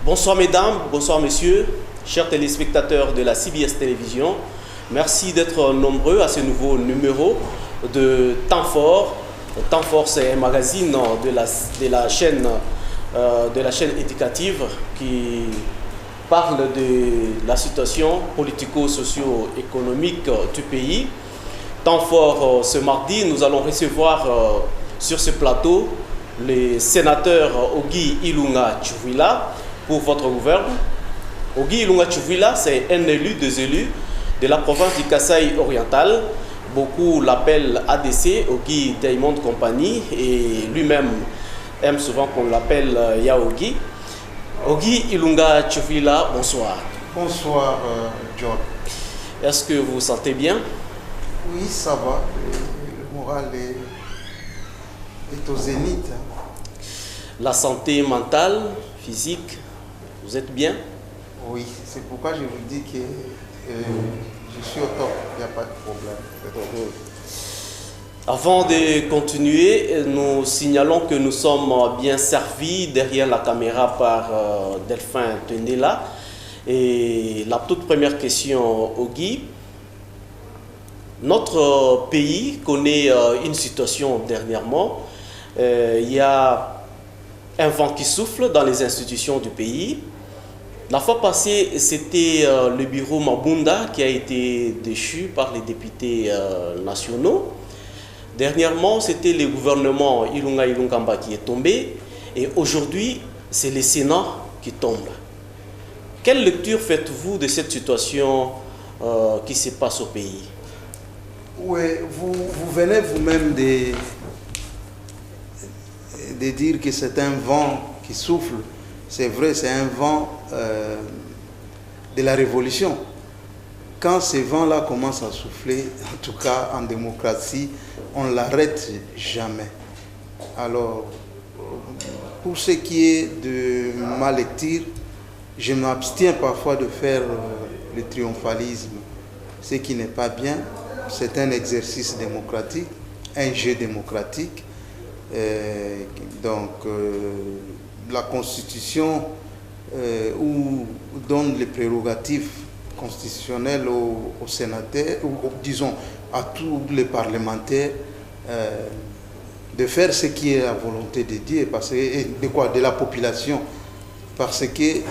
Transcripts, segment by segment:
Bonsoir mesdames, bonsoir messieurs, chers téléspectateurs de la CBS Télévision. Merci d'être nombreux à ce nouveau numéro de Temps Fort. Temps Fort, c'est un magazine de la chaîne éducative qui parle de la situation politico-socio-économique du pays. Temps Fort, ce mardi, nous allons recevoir sur ce plateau le sénateur Ogi Ilunga Tshuvila pour votre gouverne. Ogi Ilunga Tshuvila, c'est un élu des élus de la province du Kasaï oriental. Beaucoup l'appellent ADC, Ogi Diamond Company, et lui-même aime souvent qu'on l'appelle Yaogi. Ogi Ilunga Tshuvila, bonsoir. Bonsoir, John. Est-ce que vous vous sentez bien? Oui, ça va. Le moral est au zénith. La santé mentale, physique, vous êtes bien? Oui, c'est pourquoi je vous dis que je suis au top, il n'y a pas de problème. Avant de continuer, nous signalons que nous sommes bien servis derrière la caméra par Delphin Tenela. Et la toute première question, Ogi. Notre pays connaît une situation dernièrement. Il y a un vent qui souffle dans les institutions du pays. La fois passée, c'était le bureau Mabunda qui a été déchu par les députés nationaux. Dernièrement, c'était le gouvernement Ilunga Ilunkamba qui est tombé. Et aujourd'hui, c'est le Sénat qui tombe. Quelle lecture faites-vous de cette situation qui se passe au pays? Oui, vous venez vous-même de dire que c'est un vent qui souffle. C'est vrai, c'est un vent de la révolution. Quand ce vent-là commence à souffler, en tout cas en démocratie, on ne l'arrête jamais. Alors, pour ce qui est de ma lecture, je m'abstiens parfois de faire le triomphalisme, ce qui n'est pas bien. C'est un exercice démocratique, un jeu démocratique. La Constitution donne les prérogatives constitutionnelles aux sénateurs, ou disons à tous les parlementaires, de faire ce qui est la volonté de Dieu, de la population, parce que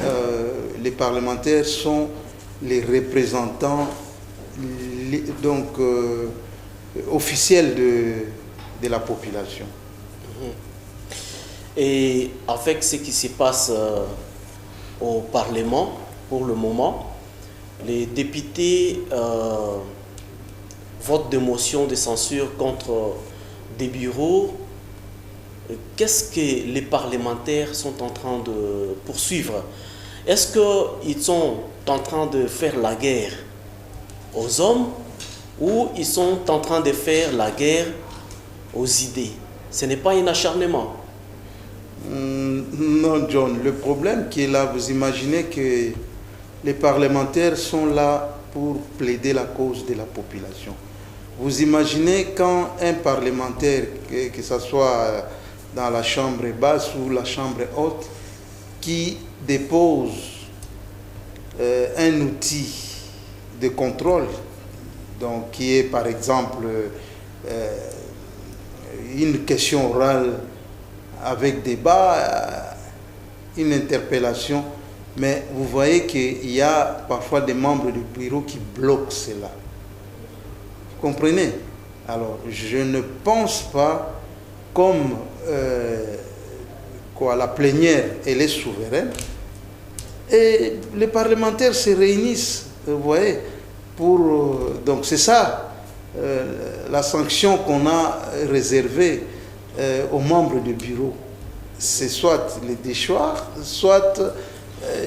les parlementaires sont les représentants officiels de la population. Et avec ce qui se passe au Parlement, pour le moment, les députés votent des motions de censure contre des bureaux. Qu'est-ce que les parlementaires sont en train de poursuivre? Est-ce qu'ils sont en train de faire la guerre aux hommes ou ils sont en train de faire la guerre aux idées? Ce n'est pas un acharnement. Non, John, le problème qui est là, vous imaginez que les parlementaires sont là pour plaider la cause de la population. Vous imaginez quand un parlementaire, que ce soit dans la chambre basse ou la chambre haute, qui dépose un outil de contrôle, donc qui est par exemple une question orale avec débat, une interpellation, mais vous voyez qu'il y a parfois des membres du bureau qui bloquent cela. Vous comprenez? Alors, je ne pense pas, comme la plénière, elle est souveraine, et les parlementaires se réunissent, vous voyez, donc c'est ça, la sanction qu'on a réservée aux membres du bureau. C'est soit les déchoir, soit,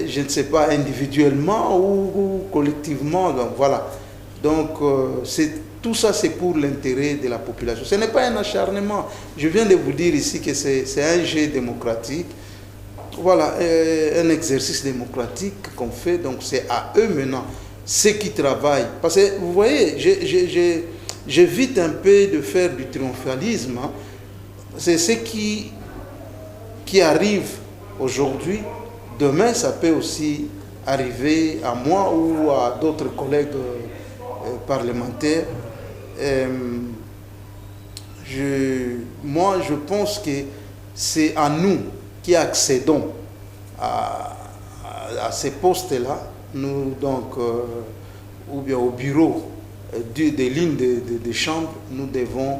je ne sais pas, individuellement ou collectivement. Donc voilà. Donc tout ça, c'est pour l'intérêt de la population. Ce n'est pas un acharnement. Je viens de vous dire ici que c'est un jeu démocratique. Voilà, un exercice démocratique qu'on fait. Donc c'est à eux maintenant, ceux qui travaillent. Parce que vous voyez, j'évite un peu de faire du triomphalisme. Hein. C'est ce qui arrive aujourd'hui demain, ça peut aussi arriver à moi ou à d'autres collègues parlementaires. Moi, je pense que c'est à nous qui accédons à ces postes-là, nous donc, ou bien au bureau des lignes de chambres, nous devons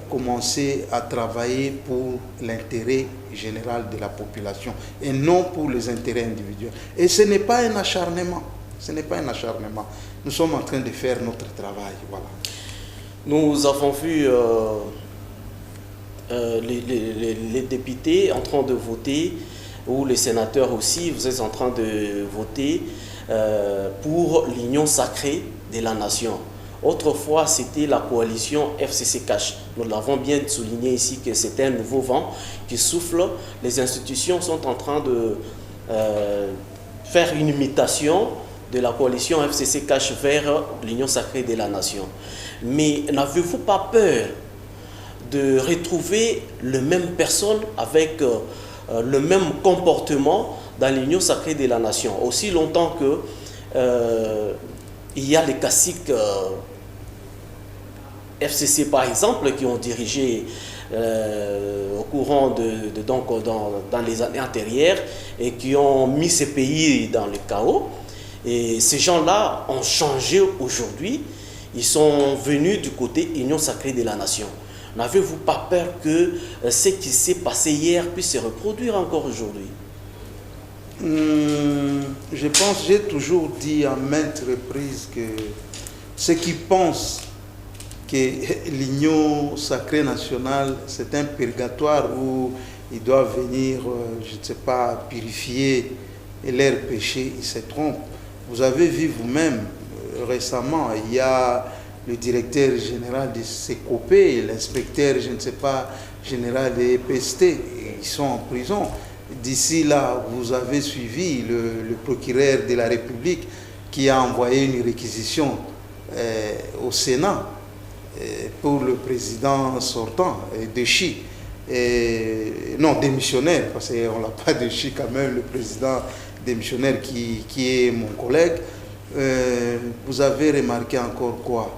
commencer à travailler pour l'intérêt général de la population et non pour les intérêts individuels. Et ce n'est pas un acharnement. Ce n'est pas un acharnement. Nous sommes en train de faire notre travail. Voilà. Nous avons vu les députés en train de voter, ou les sénateurs aussi, vous êtes en train de voter pour l'union sacrée de la nation. Autrefois, c'était la coalition FCC-CACH. Nous l'avons bien souligné ici que c'était un nouveau vent qui souffle. Les institutions sont en train de faire une imitation de la coalition FCC-CACH vers l'union sacrée de la nation. Mais n'avez-vous pas peur de retrouver les mêmes personnes avec le même comportement dans l'union sacrée de la nation? Aussi longtemps que il y a les caciques FCC par exemple qui ont dirigé au courant dans les années antérieures et qui ont mis ces pays dans le chaos. Et ces gens-là ont changé aujourd'hui. Ils sont venus du côté Union sacrée de la nation. N'avez-vous pas peur que ce qui s'est passé hier puisse se reproduire encore aujourd'hui? Je pense, j'ai toujours dit à maintes reprises que ceux qui pensent que l'Union sacrée nationale, c'est un purgatoire où ils doivent venir, je ne sais pas, purifier leurs péchés, ils se trompent. Vous avez vu vous-même récemment, il y a le directeur général de SECOPE, l'inspecteur, je ne sais pas, général de EPST, ils sont en prison. D'ici là, vous avez suivi le procureur de la République qui a envoyé une réquisition au Sénat pour le président sortant, Déchi. Non, démissionnaire, parce qu'on ne l'a pas Déchi quand même, le président démissionnaire qui est mon collègue. Vous avez remarqué encore quoi?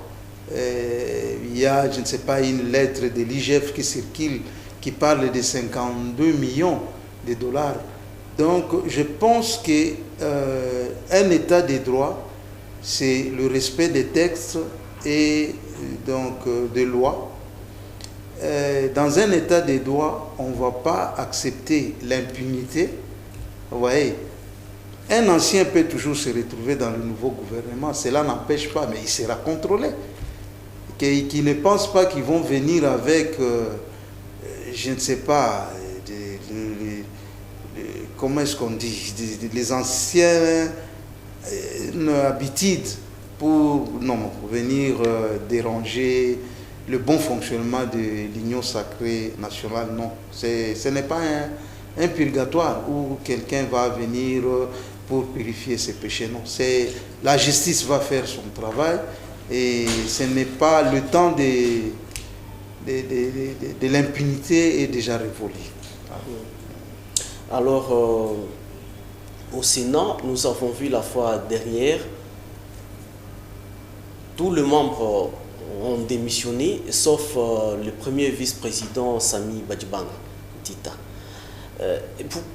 Il y a, je ne sais pas, une lettre de l'IGF qui circule qui parle de 52 millions de dollars. Donc, je pense qu'un état de droit, c'est le respect des textes et donc des lois. Dans un état de droit, on ne va pas accepter l'impunité. Vous voyez, un ancien peut toujours se retrouver dans le nouveau gouvernement. Cela n'empêche pas, mais il sera contrôlé. Qui ne pensent pas qu'ils vont venir avec, je ne sais pas, comment est-ce qu'on dit, les anciennes habitudes pour venir déranger le bon fonctionnement de l'Union sacrée nationale. Non, ce n'est pas un purgatoire où quelqu'un va venir pour purifier ses péchés. Non, la justice va faire son travail et ce n'est pas le temps de l'impunité est déjà révolu. Alors, au Sénat, nous avons vu la fois dernière, tous les membres ont démissionné, sauf le premier vice-président Sami Badjibanga Tita.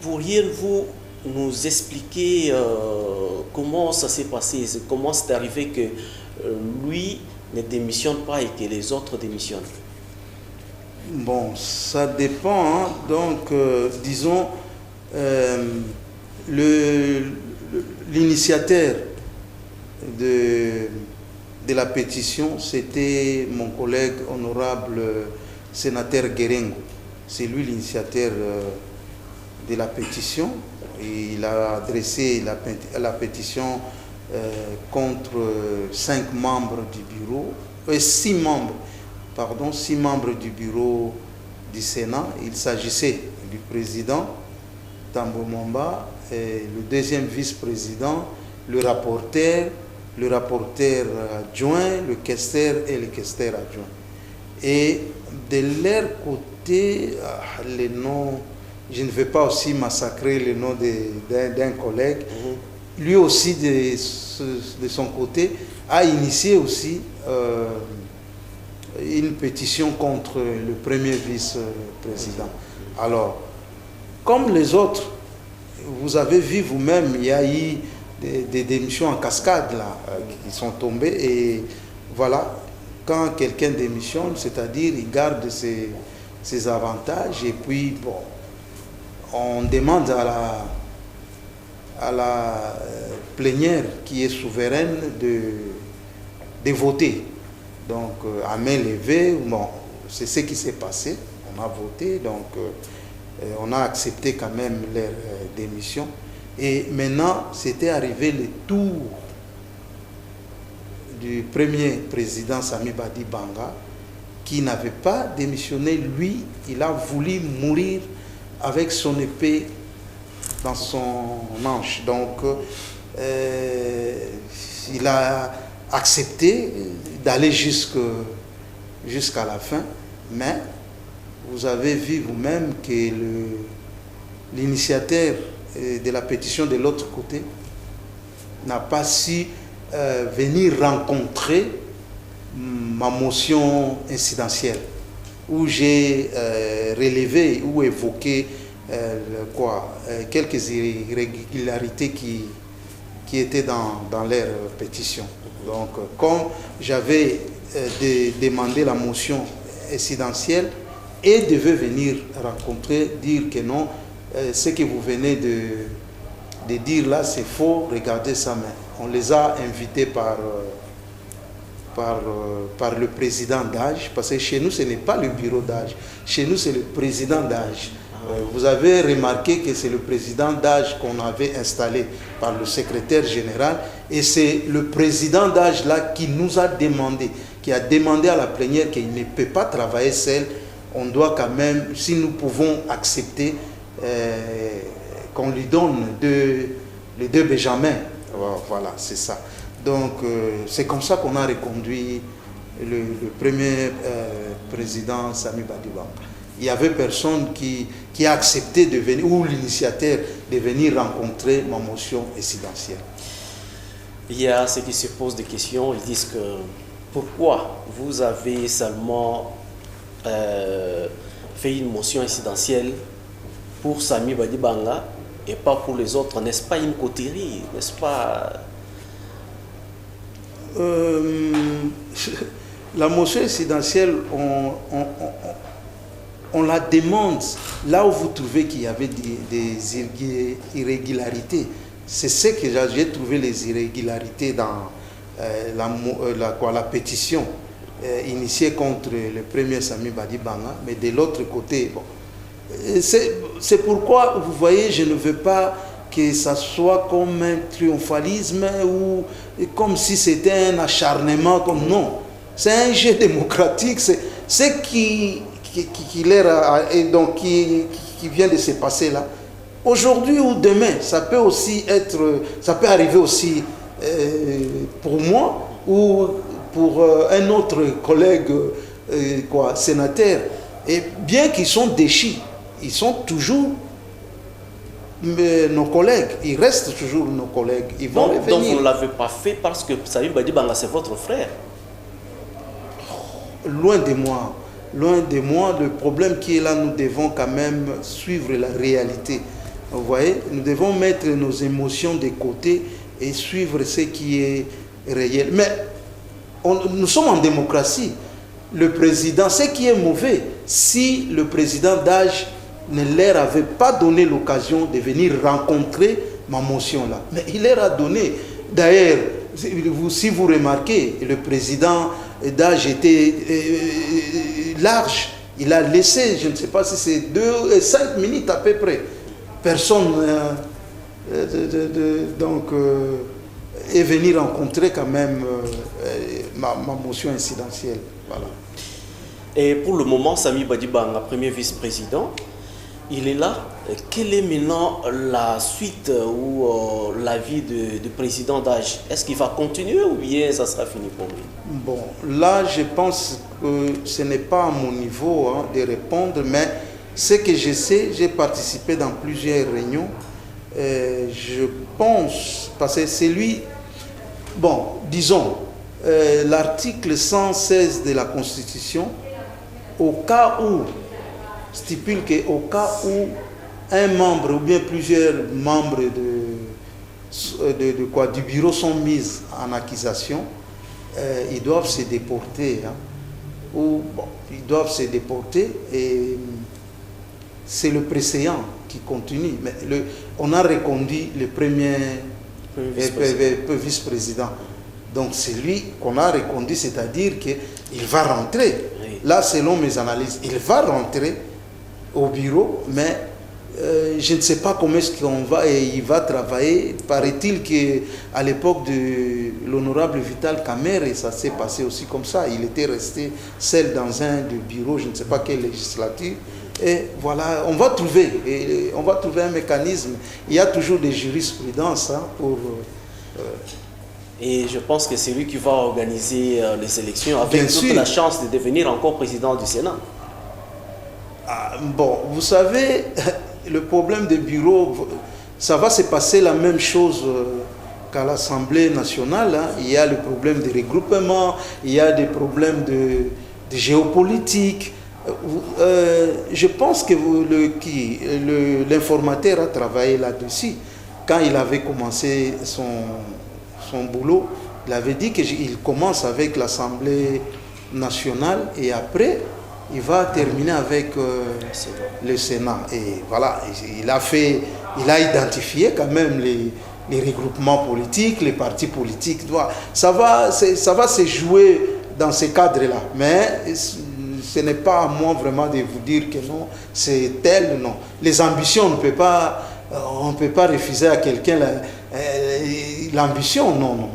Pourriez-vous nous expliquer comment ça s'est passé, comment c'est arrivé que lui ne démissionne pas et que les autres démissionnent? Bon, ça dépend. Hein. Donc, disons, l'initiateur de la pétition, c'était mon collègue honorable sénateur Guérengo. C'est lui l'initiateur de la pétition. Il a adressé la pétition contre 5 membres du bureau, 6 membres du bureau du Sénat. Il s'agissait du président Tambo Momba, et le deuxième vice-président, le rapporteur adjoint, le questeur et le questeur adjoint. Et de leur côté, les noms, je ne vais pas aussi massacrer le nom d'un collègue, lui aussi de son côté a initié aussi une pétition contre le premier vice-président. Alors, comme les autres, vous avez vu vous-même, il y a eu des démissions en cascade là, qui sont tombées, et voilà, quand quelqu'un démissionne, c'est-à-dire il garde ses avantages, et puis bon, on demande à la plénière qui est souveraine de voter. Donc à main levée, bon, c'est ce qui s'est passé, on a voté, donc on a accepté quand même leur démission. Et maintenant, c'était arrivé le tour du premier président Sami Badi Banga, qui n'avait pas démissionné. Lui, il a voulu mourir avec son épée dans son hanche. Donc, il a accepté d'aller jusqu'à la fin, mais vous avez vu vous-même que l'initiateur de la pétition de l'autre côté n'a pas su venir rencontrer ma motion incidentielle, où j'ai relevé ou évoqué quelques irrégularités qui étaient dans leur pétition. Donc, comme j'avais demandé la motion incidentielle, et devait venir rencontrer, dire que non, ce que vous venez de dire là, c'est faux, regardez ça. Mais on les a invités par le président d'âge, parce que chez nous, ce n'est pas le bureau d'âge, chez nous, c'est le président d'âge. Vous avez remarqué que c'est le président d'âge qu'on avait installé par le secrétaire général, et c'est le président d'âge là qui nous a demandé, qui a demandé à la plénière qu'il ne peut pas travailler seul. On doit quand même, si nous pouvons accepter, qu'on lui donne les deux Benjamins. Voilà, c'est ça. Donc, c'est comme ça qu'on a reconduit le premier président Sami Badi Banga. Il y avait personne qui a accepté de venir, ou l'initiateur de venir rencontrer ma motion incidentielle. Il y a ceux qui se posent des questions, ils disent que pourquoi vous avez seulement fait une motion incidentielle pour Sami Badi Banga et pas pour les autres? N'est-ce pas une coterie? N'est-ce pas? La motion incidentielle, on la demande là où vous trouvez qu'il y avait des irrégularités. C'est ce que j'ai trouvé, les irrégularités dans la pétition initiée contre le premier Sami Badi Banga. Mais de l'autre côté, bon, c'est pourquoi, vous voyez, je ne veux pas que ça soit comme un triomphalisme ou comme si c'était un acharnement. Non, c'est un jeu démocratique. C'est ce qui vient de se passer là. Aujourd'hui ou demain, ça peut aussi être, ça peut arriver aussi pour moi ou pour un autre collègue sénateur. Et bien qu'ils sont déchus, ils sont toujours nos collègues, ils restent toujours nos collègues. Ils vont revenir. Donc vous ne l'avez pas fait parce que Sami Badi Banga, c'est votre frère? Loin de moi. Loin de moi, le problème qui est là, nous devons quand même suivre la réalité. Vous voyez, nous devons mettre nos émotions de côté et suivre ce qui est réel. Mais nous sommes en démocratie. Le président, ce qui est mauvais, si le président d'âge ne leur avait pas donné l'occasion de venir rencontrer ma motion là. Mais il leur a donné. D'ailleurs, si vous remarquez, le président d'âge était large. Il a laissé, je ne sais pas si c'est 5 minutes à peu près. Personne est venu rencontrer quand même ma motion incidentielle. Voilà. Et pour le moment, Sami Badi Banga, premier vice-président, il est là. Quelle est maintenant la suite ou la vie du président d'âge? Est-ce qu'il va continuer ou bien ça sera fini pour lui? Bon, là, je pense que ce n'est pas à mon niveau de répondre, mais Ce que je sais, j'ai participé dans plusieurs réunions. Je pense, parce que c'est lui, bon, disons, l'article 116 de la Constitution, au cas où, stipule qu'au cas où un membre ou bien plusieurs membres du bureau sont mis en accusation, ils doivent se déporter. Hein, ou bon, ils doivent se déporter et c'est le précédent qui continue. Mais on a reconduit le premier vice-président. Donc c'est lui qu'on a reconduit, c'est-à-dire qu'il va rentrer. Oui. Là, selon mes analyses, il va rentrer au bureau, mais je ne sais pas comment est-ce qu'on va et il va travailler. Paraît-il qu'à l'époque de l'honorable Vital Kamerhe, ça s'est passé aussi comme ça. Il était resté seul dans un bureau, je ne sais pas quelle législature. Et voilà, on va trouver un mécanisme. Il y a toujours des jurisprudences hein, pour... Et je pense que c'est lui qui va organiser les élections avec toute la chance de devenir encore président du Sénat. Ah, bon, vous savez, le problème des bureaux, ça va se passer la même chose qu'à l'Assemblée nationale. Hein. Il y a le problème des regroupements, il y a des problèmes de géopolitique. Je pense que l'informateur a travaillé là-dessus. Quand il avait commencé son boulot, il avait dit qu'il commence avec l'Assemblée nationale et après, il va terminer avec le Sénat. Et voilà, il a identifié quand même les regroupements politiques, les partis politiques. Ça va se jouer dans ces cadres-là. Mais ce n'est pas à moi vraiment de vous dire que non, c'est tel, non. Les ambitions, on ne peut pas refuser à quelqu'un l'ambition, non.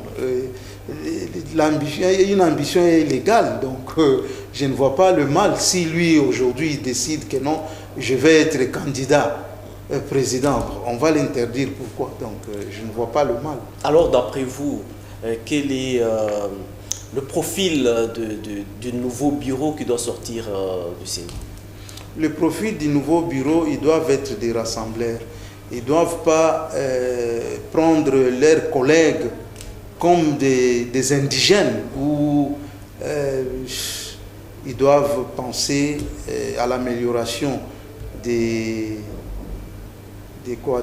Une ambition est légale, donc je ne vois pas le mal. Si lui, aujourd'hui, décide que non, je vais être candidat président, on va l'interdire. Pourquoi? Donc je ne vois pas le mal. Alors, d'après vous, quel est le profil du nouveau bureau qui doit sortir du Sénat? Le profil du nouveau bureau, ils doivent être des rassembleurs. Ils ne doivent pas prendre leurs collègues comme des indigènes où ils doivent penser à l'amélioration du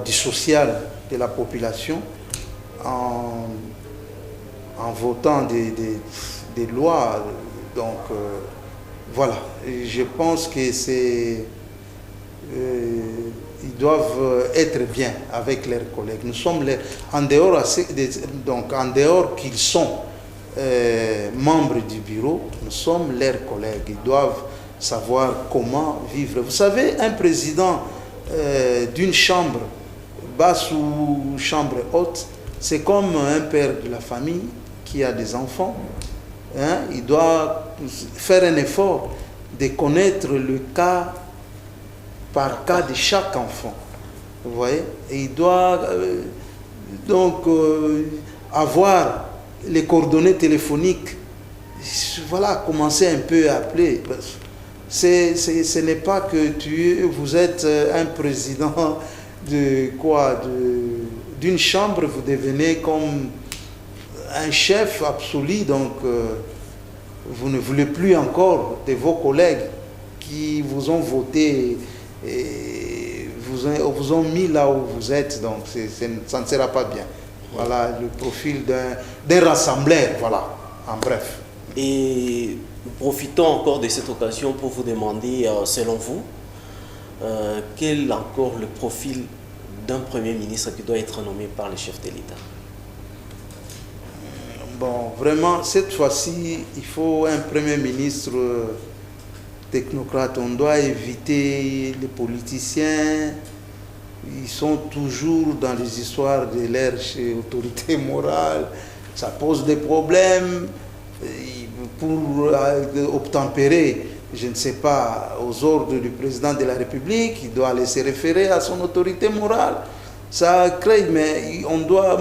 social de la population en votant des lois. Donc voilà, je pense que c'est... ils doivent être bien avec leurs collègues. Nous sommes en dehors qu'ils sont membres du bureau, nous sommes leurs collègues. Ils doivent savoir comment vivre. Vous savez, un président d'une chambre basse ou chambre haute, c'est comme un père de la famille qui a des enfants. Hein? Il doit faire un effort de connaître le cas par cas de chaque enfant. Vous voyez? Et il doit avoir les coordonnées téléphoniques. Voilà, commencer un peu à appeler. Ce n'est pas que vous êtes un président d'une chambre, vous devenez comme un chef absolu, donc vous ne voulez plus encore de vos collègues qui vous ont voté et vous ont mis là où vous êtes, donc ça ne sera pas bien. Voilà le profil d'un rassembleur, voilà, en bref. Et profitons encore de cette occasion pour vous demander, selon vous, quel est encore le profil d'un Premier ministre qui doit être nommé par le chef de l'État? Bon, vraiment, cette fois-ci, il faut un Premier ministre technocrate. On doit éviter les politiciens. Ils sont toujours dans les histoires de leur autorité morale. Ça pose des problèmes. Pour obtempérer, je ne sais pas, aux ordres du président de la République, il doit aller se référer à son autorité morale. Ça crée, mais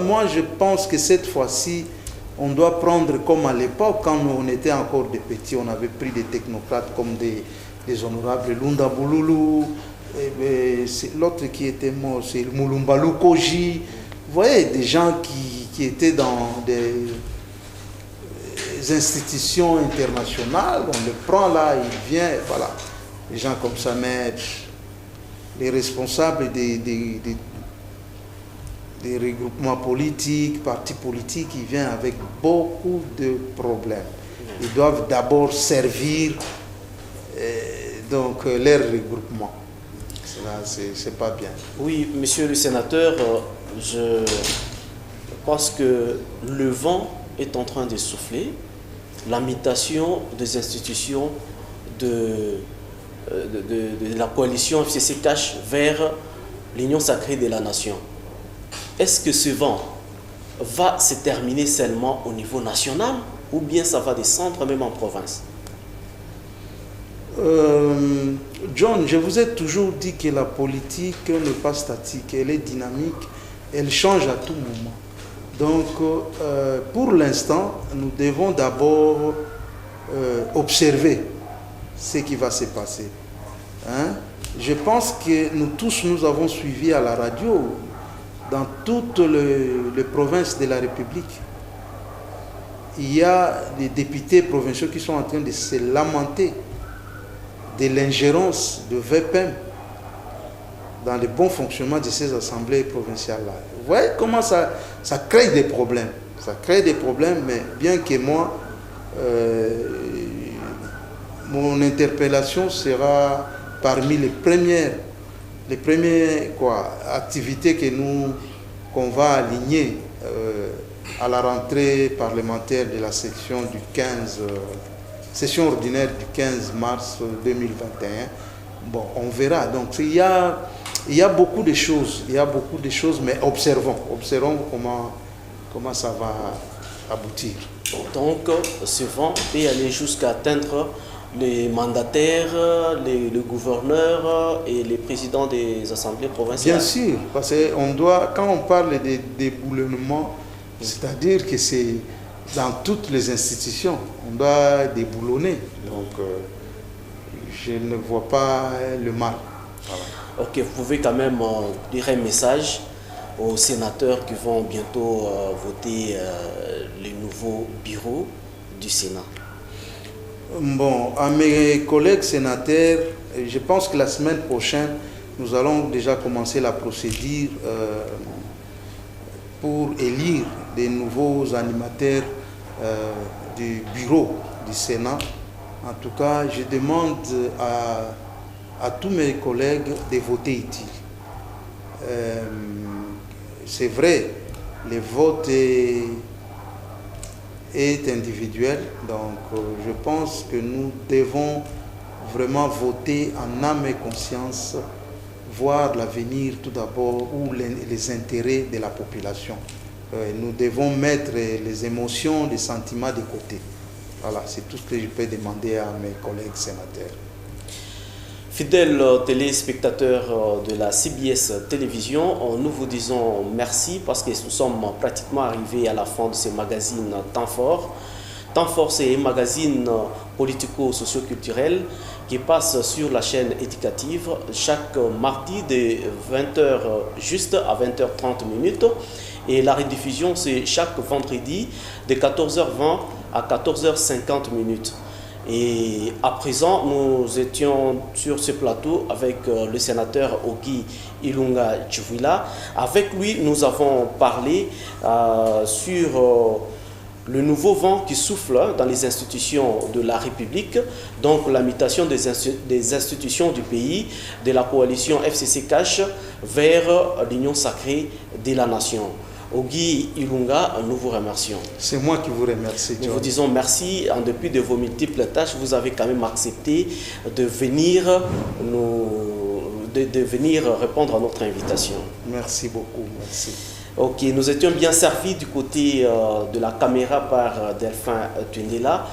moi je pense que cette fois-ci, on doit prendre comme à l'époque, quand on était encore des petits, on avait pris des technocrates comme des honorables Lunda Bouloulou, L'autre qui était mort, c'est le Mulumbalu Koji. Vous voyez, des gens qui étaient dans des institutions internationales, on le prend là, il vient, voilà. Des gens comme ça, mais les responsables des regroupements politiques, partis politiques, ils viennent avec beaucoup de problèmes. Ils doivent d'abord servir donc leur regroupement. C'est pas bien. Oui, monsieur le sénateur, je pense que le vent est en train de souffler. La mutation des institutions de la coalition FCC-CACH vers l'Union sacrée de la nation. Est-ce que ce vent va se terminer seulement au niveau national ou bien ça va descendre même en province? John, je vous ai toujours dit que la politique n'est pas statique, elle est dynamique, elle change à tout moment. Donc, pour l'instant, nous devons d'abord observer ce qui va se passer. Hein? Je pense que nous tous, nous avons suivi à la radio, dans toutes les provinces de la République, il y a des députés provinciaux qui sont en train de se lamenter de l'ingérence de VPM dans le bon fonctionnement de ces assemblées provinciales-là. Vous voyez comment ça crée des problèmes. Ça crée des problèmes, mais bien que moi, mon interpellation sera parmi les premières activités qu'on va aligner à la rentrée parlementaire de la section du 15 session ordinaire du 15 mars 2021. Bon, on verra. Donc, il y a beaucoup de choses. Il y a beaucoup de choses, mais observons comment ça va aboutir. Donc, ce vent peut aller jusqu'à atteindre les mandataires, le gouverneur et les présidents des assemblées provinciales. Bien sûr, parce qu'on doit, quand on parle de déboulonnement, c'est-à-dire que c'est dans toutes les institutions, on doit déboulonner. Donc, je ne vois pas le mal. Voilà. Ok, vous pouvez quand même dire un message aux sénateurs qui vont bientôt voter les nouveaux bureaux du Sénat. Bon, à mes collègues sénateurs, je pense que la semaine prochaine, nous allons déjà commencer la procédure pour élire des nouveaux animateurs du bureau du Sénat. En tout cas, je demande à tous mes collègues de voter utile. C'est vrai, le vote est individuel, donc je pense que nous devons vraiment voter en âme et conscience, voir l'avenir tout d'abord ou les intérêts de la population. Nous devons mettre les émotions, les sentiments de côté. Voilà, c'est tout ce que je peux demander à mes collègues sénateurs. Fidèles téléspectateurs de la CBS Télévision, nous vous disons merci parce que nous sommes pratiquement arrivés à la fin de ce magazine Temps Fort. Temps Fort, c'est un magazine politico-socio-culturel qui passe sur la chaîne éducative chaque mardi de 20h juste à 20h30 et la rediffusion c'est chaque vendredi de 14h20 à 14h50. Et à présent, nous étions sur ce plateau avec le sénateur Ogi Ilunga Tchouila. Avec lui, nous avons parlé sur le nouveau vent qui souffle dans les institutions de la République, donc la mutation des institutions du pays, de la coalition FCC-CACH vers l'Union sacrée de la nation. Ogi Ilunga, nous vous remercions. C'est moi qui vous remercie. Nous vous disons merci. En dépit de vos multiples tâches, vous avez quand même accepté de venir répondre à notre invitation. Merci beaucoup. Merci. Ok, nous étions bien servis du côté de la caméra par Delphin Tundela.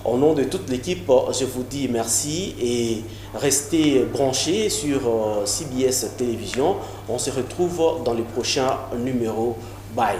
Au nom de toute l'équipe, je vous dis merci et restez branchés sur CBS Télévision. On se retrouve dans les prochains numéros. Bye.